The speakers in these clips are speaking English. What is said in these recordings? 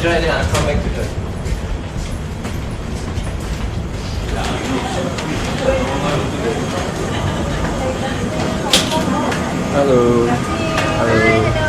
join then I'll come back to join. Hello. Hello.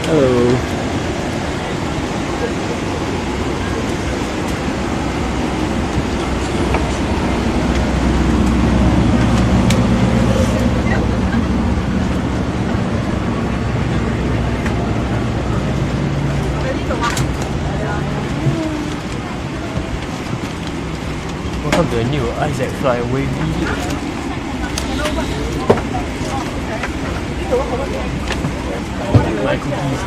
Hello. Welcome to the new Isaac Flyaway video. My cookies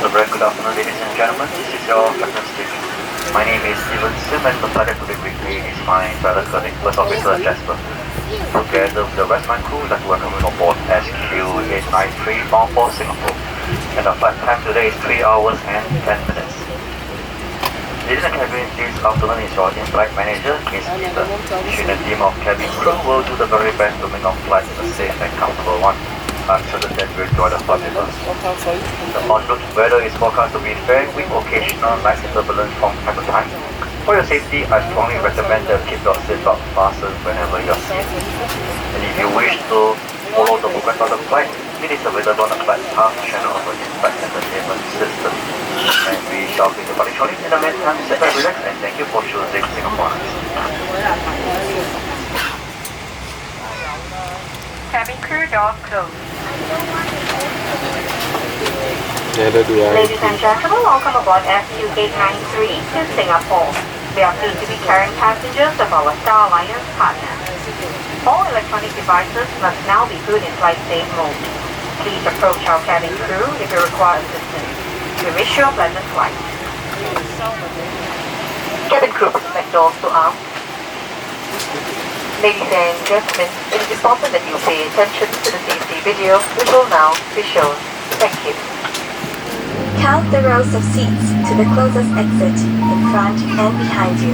A very good afternoon, ladies and gentlemen. This is your captain speaking. My name is Steven Sim and the flight today with me is my pilot colleague, First Officer Jasper. Together with the rest of my crew, we'd like to welcome you on board SQ893 bound for Singapore. And our flight time today is 3 hours and 10 minutes. Ladies and cabin, this afternoon is your in-flight manager, Miss Peter. She and a team of cabin crew will do the very best to make our flight a safe and comfortable one. I'm certain that you'll enjoy the flight with us. The en route weather is forecast to be fair with occasional night turbulence from time to time. For your safety, I strongly recommend that you keep your seatbelt fastened whenever you're seated. And if you wish to follow the movement of the flight, it is available on the flight path channel of the in-flight entertainment system. And we shall be departing shortly. In the meantime, sit back, relax, and thank you for choosing Singapore. Cabin crew doors closed. Ladies and gentlemen, welcome aboard SQ893 to Singapore. We are pleased to be carrying passengers of our Star Alliance partner. All electronic devices must now be put in flight safe mode. Please approach our cabin crew if you require assistance. We wish you a pleasant flight. Cabin crew, let doors to arm. Ladies and gentlemen, it is important that you pay attention to the safety video which will now be shown. Thank you. Count the rows of seats to the closest exit in front and behind you.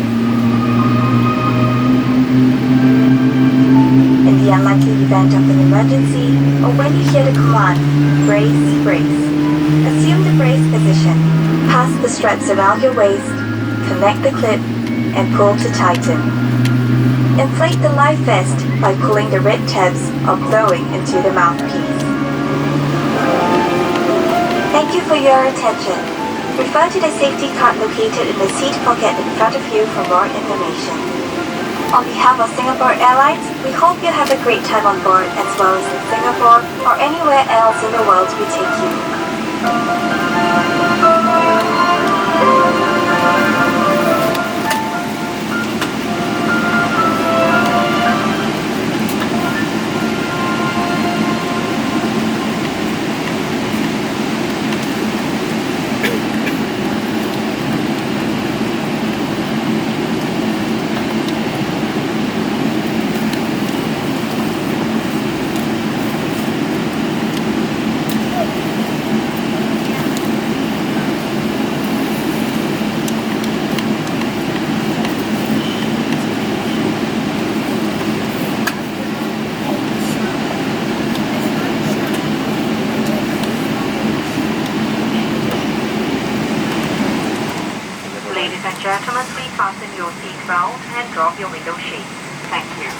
In the unlikely event of an emergency, or when you hear the command, brace, brace, assume the brace position, pass the straps around your waist, connect the clip, and pull to tighten. Inflate the life vest by pulling the red tabs or blowing into the mouthpiece. Thank you for your attention. Refer to the safety card located in the seat pocket in front of you for more information. On behalf of Singapore Airlines, we hope you have a great time on board as well as in Singapore or anywhere else in the world we take you. Gentlemen, please fasten your seatbelt and drop your window shade. Thank you.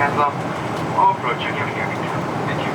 hands off or approach your cabin gear. Thank you.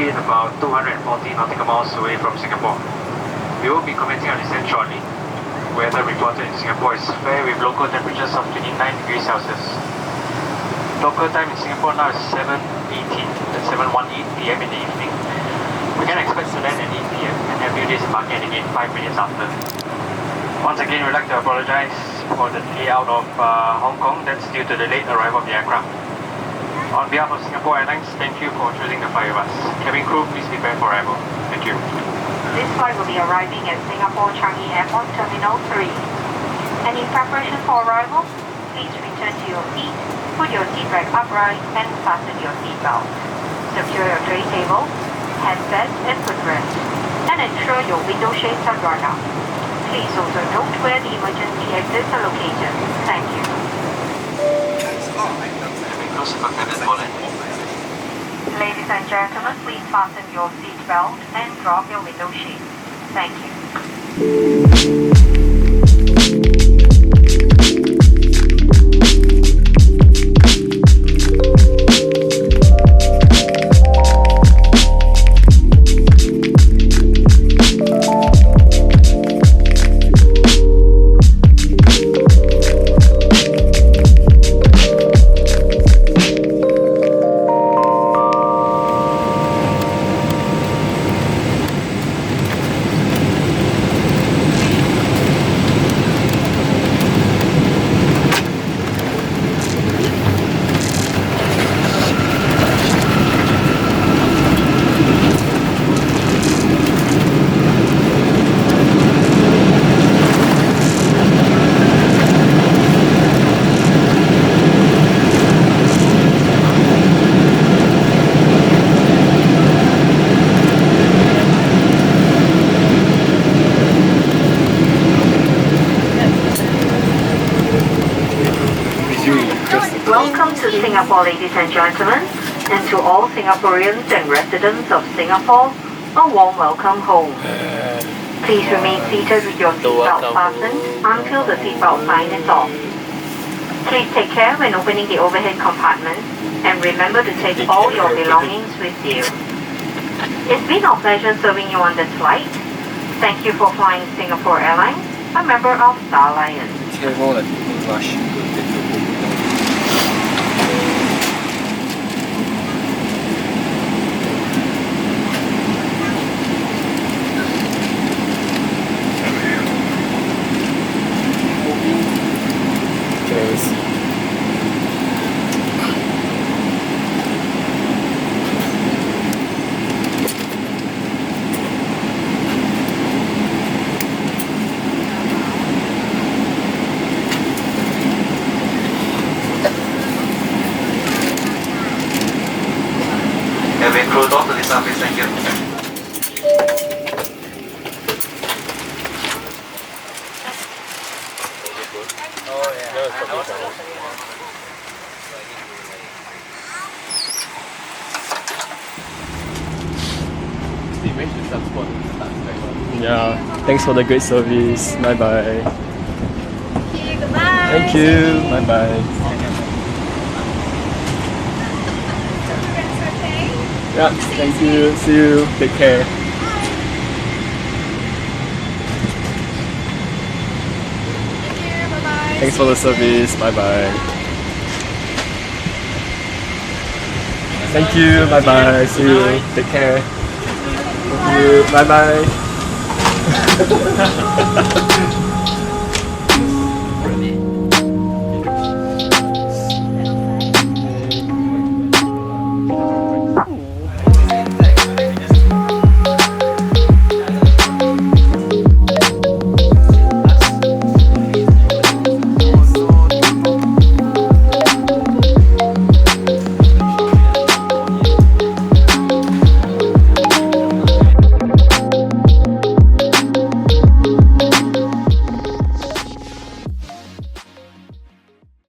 About 240 nautical miles away from Singapore. We will be commenting on descent shortly. Weather reported in Singapore is fair with local temperatures of 29 degrees Celsius. Local time in Singapore now is 7:18, that's 7:18 PM in the evening. We can expect to land at 8 PM and have you disembarking again 5 minutes after. Once again, we'd like to apologize for the delay out of Hong Kong. That's due to the late arrival of the aircraft. On behalf of Singapore Airlines, thank you for choosing to fly with us. Cabin crew, please prepare for arrival. Thank you. This flight will be arriving at Singapore Changi Airport Terminal 3. And in preparation for arrival, please return to your seat, put your seat back upright and fasten your seat belt. Secure your tray table, handset and footrest, and ensure your window shades are drawn up. Please also note where the emergency exits are located. Thank you. Ladies and gentlemen, please fasten your seat belt and drop your window shade. Thank you. Welcome to Singapore, ladies and gentlemen, and to all Singaporeans and residents of Singapore, a warm welcome home. Please remain seated with your seatbelt fastened until the seatbelt sign is off. Please take care when opening the overhead compartment and remember to take all your belongings with you. It's been our pleasure serving you on this flight. Thank you for flying Singapore Airlines, a member of Star Alliance. Cabin crew, door to the surface, thank you. Yeah, thanks for the great service. Bye bye. Okay, goodbye. Thank you. Bye bye. Yeah, thank you. See you. Take care. Thank you. Bye bye. Thanks for the service. Bye bye. Thank you. Bye bye. See you. Take care. Thank you. Bye bye.